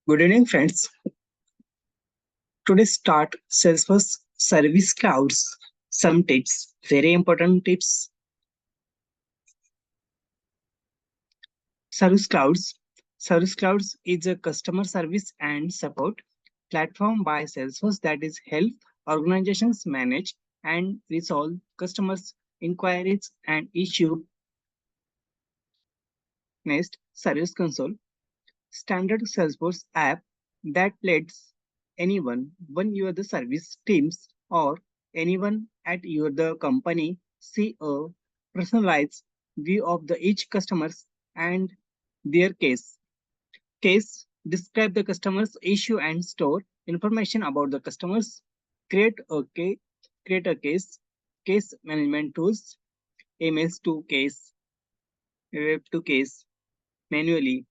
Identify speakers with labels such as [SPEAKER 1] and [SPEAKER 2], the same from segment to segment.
[SPEAKER 1] Good evening, friends. Today start Salesforce Service Clouds. Some tips, very important tips. Service Clouds. Service Clouds is a customer service and support platform by Salesforce that is help organizations manage and resolve customers' inquiries and issue. Next, Service Console. Standard Salesforce app that lets anyone, when you are the service teams or anyone at your the company see a personalized view of the each customers and their case. Case describe the customer's issue and store information about the customers. Create a case, create a case management tools, emails to case, web to case manually,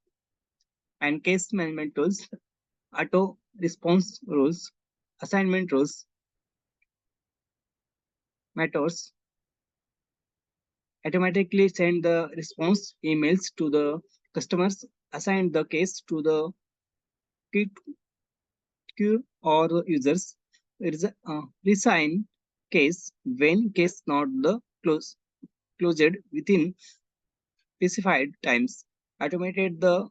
[SPEAKER 1] and case management tools auto response rules, assignment rules, methods automatically send the response emails to the customers, assign the case to the queue or the users, resign case when case not the closed within specified times, automated the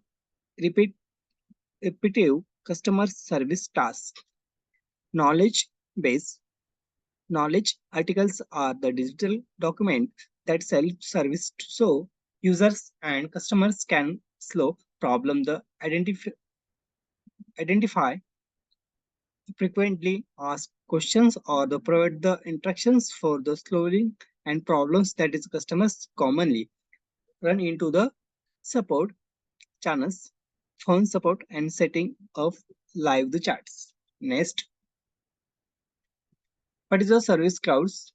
[SPEAKER 1] repetitive customer service tasks, knowledge base. Knowledge articles are the digital document that self-service so users and customers can slow problem the identify frequently asked questions or the provide the instructions for the slowing and problems that is customers commonly run into the support channels, phone support and setting of live the chats. Next, what is the service clouds?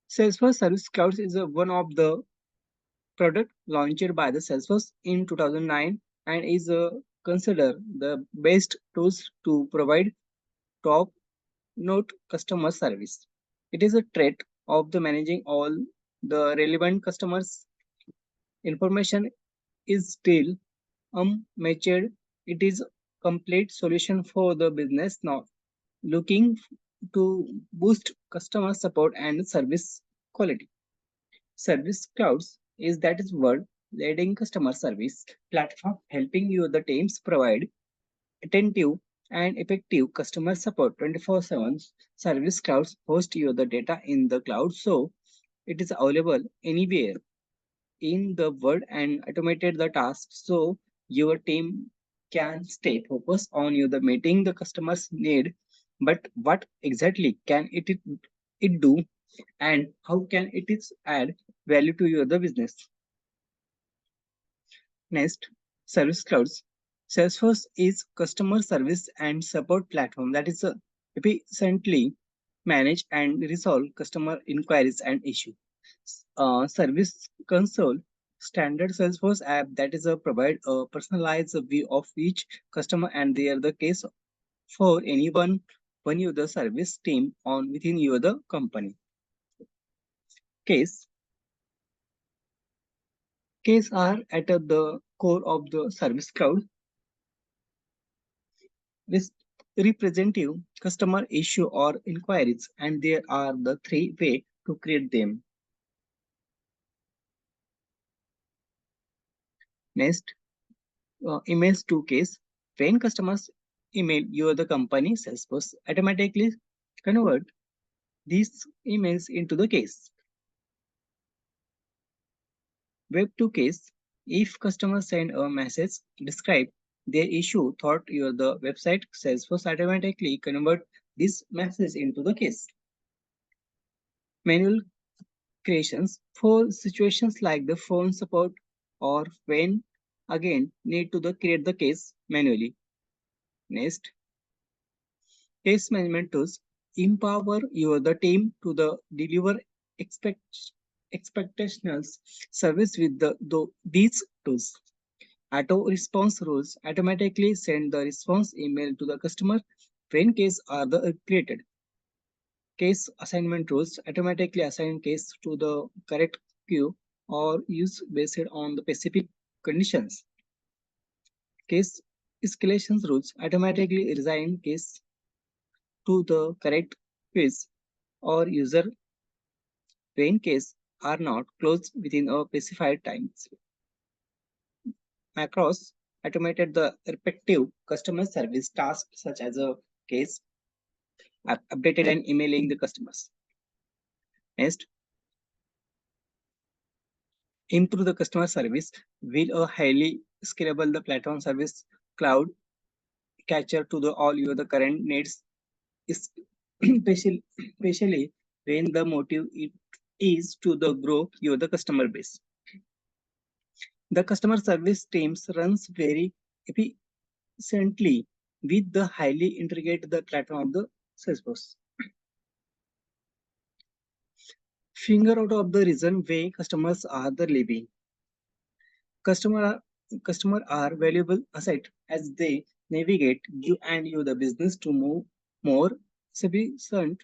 [SPEAKER 1] Salesforce Service Cloud is one of the product launched by the Salesforce in 2009 and is considered the best tools to provide top note customer service. It is a trait of the managing all the relevant customers information is still unmatured. It is complete solution for the business now looking to boost customer support and service quality. Service clouds is that is word leading customer service platform helping you the teams provide attentive and effective customer support 24/7. Service clouds host you the data in the cloud so it is available anywhere in the world and automated the tasks so your team can stay focused on you the meeting the customers need. But what exactly can it do and how can it is add value to your the business? Next, Service Clouds. Salesforce is customer service and support platform that is efficiently manage and resolve customer inquiries and issues. Service Console, standard Salesforce app that is provide a personalized view of each customer and their the case for anyone when you the service team on within your the company. Case Case are at the core of the Service Cloud. This representative customer issue or inquiries and there are the three way to create them. Next, emails to case. When customers email you the company, Salesforce automatically convert these emails into the case. Web to case. If customers send a message describe their issue thought your the website, Salesforce automatically convert this message into the case. Manual creations for situations like the phone support or when again need to the create the case manually. Next, case management tools empower your the team to the deliver expect expectations service with these tools. Auto response rules automatically send the response email to the customer when case are the created. Case assignment rules automatically assign case to the correct queue or use based on the specific conditions. Case escalation rules automatically assign case to the correct quiz or user when case are not closed within a specified times. Macros automated the respective customer service tasks such as a case updated and emailing the customers. Next, improve the customer service with a highly scalable the platform service cloud capture to the all your the current needs is especially when the motive it is to the grow your the customer base. The customer service teams runs very efficiently with the highly integrated the platform of the Salesforce. Figure out of the reason why customers are the living. Customer are, customer are valuable asset as they navigate you and you the business to move more sufficient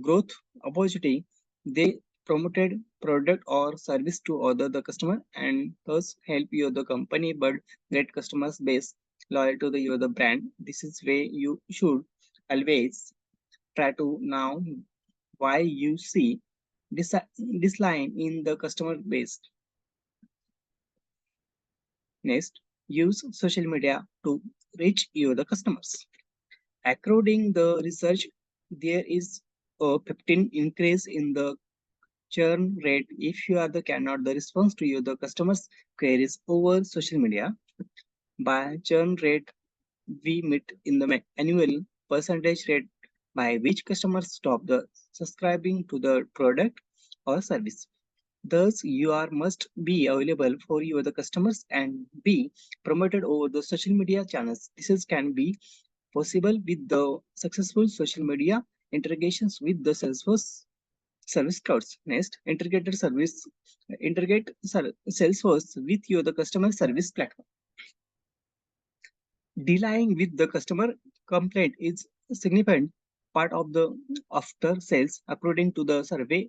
[SPEAKER 1] growth opportunity. They promoted product or service to other the customer and thus help you the company but get customers base loyal to the you the brand. This is way you should always try to now why you see this line in the customer base. Next, use social media to reach your the customers. According the research, there is a 15 increase in the churn rate if you are the cannot the response to your the customers queries over social media. By churn rate, we meet in the annual percentage rate by which customers stop the subscribing to the product or service. Thus, you are must be available for your the customers and be promoted over the social media channels. This is can be possible with the successful social media integrations with the Salesforce service clouds. Next, integrate Salesforce with your the customer service platform. Dealing with the customer complaint is a significant part of the after sales according to the survey.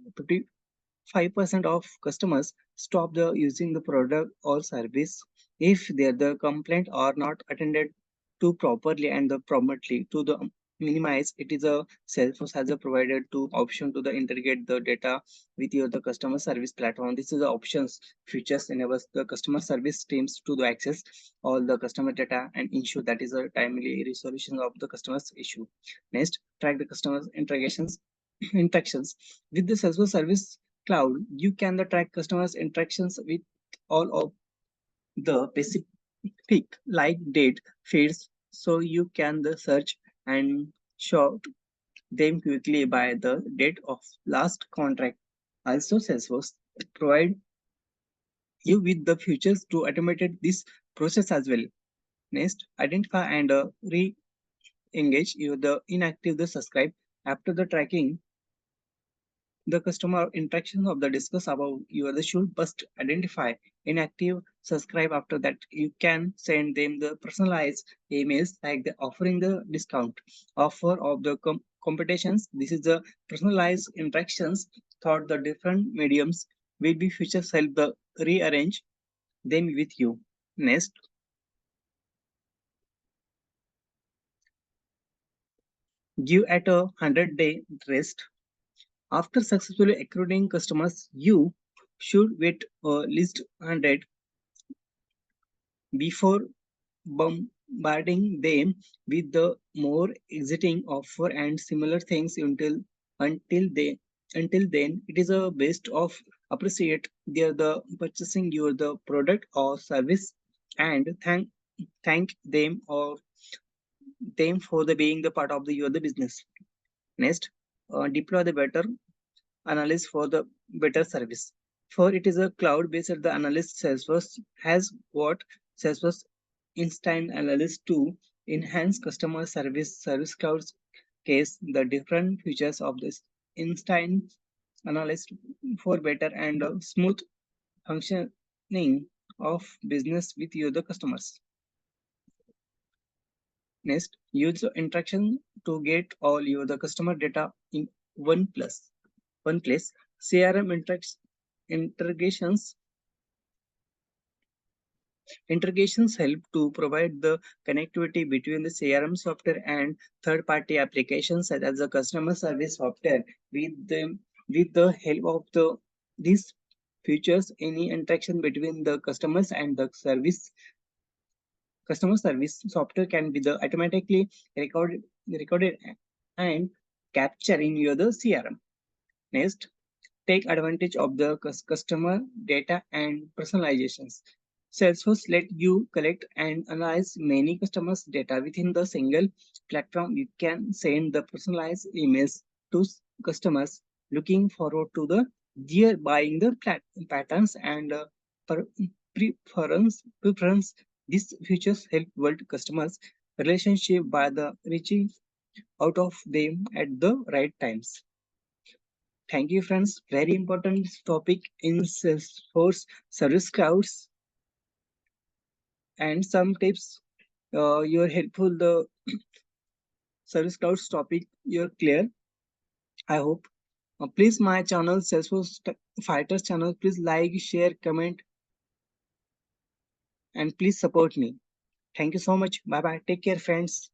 [SPEAKER 1] 5% of customers stop the using the product or service if their the complaint are not attended to properly and the promptly to the minimize it is a Salesforce has a provided to option to the integrate the data with your the customer service platform. This is the options features enables the customer service teams to the access all the customer data and ensure that is a timely resolution of the customer's issue. Next, track the customer integrations interactions with the Salesforce service cloud. You can the track customers interactions with all of the specific like date feeds so you can the search and sort them quickly by the date of last contract. Also, Salesforce provide you with the features to automate this process as well. Next, identify and re-engage you the inactive the subscribe after the tracking the customer interaction of the discuss about you the should first identify inactive subscribe. After that you can send them the personalized emails like the offering the discount offer of the competitions. This is the personalized interactions thought the different mediums will be features help the rearrange them with you. Next, give at a 100-day rest. After successfully acquiring customers, you should wait at least 100 before bombarding them with the more exiting offer and similar things until then it is a best of appreciate their the purchasing your the product or service and thank them for the being the part of the your the business. Next, deploy the better analyst for the better service. For it is a cloud-based the analyst Salesforce has got Salesforce Instant Analyst to enhance customer service cloud's case the different features of this Instant Analyst for better and smooth functioning of business with your the customers. Next, use the interaction to get all your the customer data in one place. CRM integrations Integrations help to provide the connectivity between the CRM software and third-party applications such as the customer service software. With the help of these features, any interaction between the customers and the customer service software can be automatically recorded and captured in your CRM. Next, take advantage of the customer data and personalizations. Salesforce let you collect and analyze many customers' data within the single platform. You can send the personalized emails to customers looking forward to their buying patterns and preference. These features help build customers' relationship by the reaching out of them at the right times. Thank you, friends. Very important topic in Salesforce Service Clouds and some tips. You're helpful. The Service Clouds topic you're clear. I hope. Please my channel Salesforce Fighters channel. Please like, share, comment, and please support me. Thank you so much. Bye bye. Take care, friends.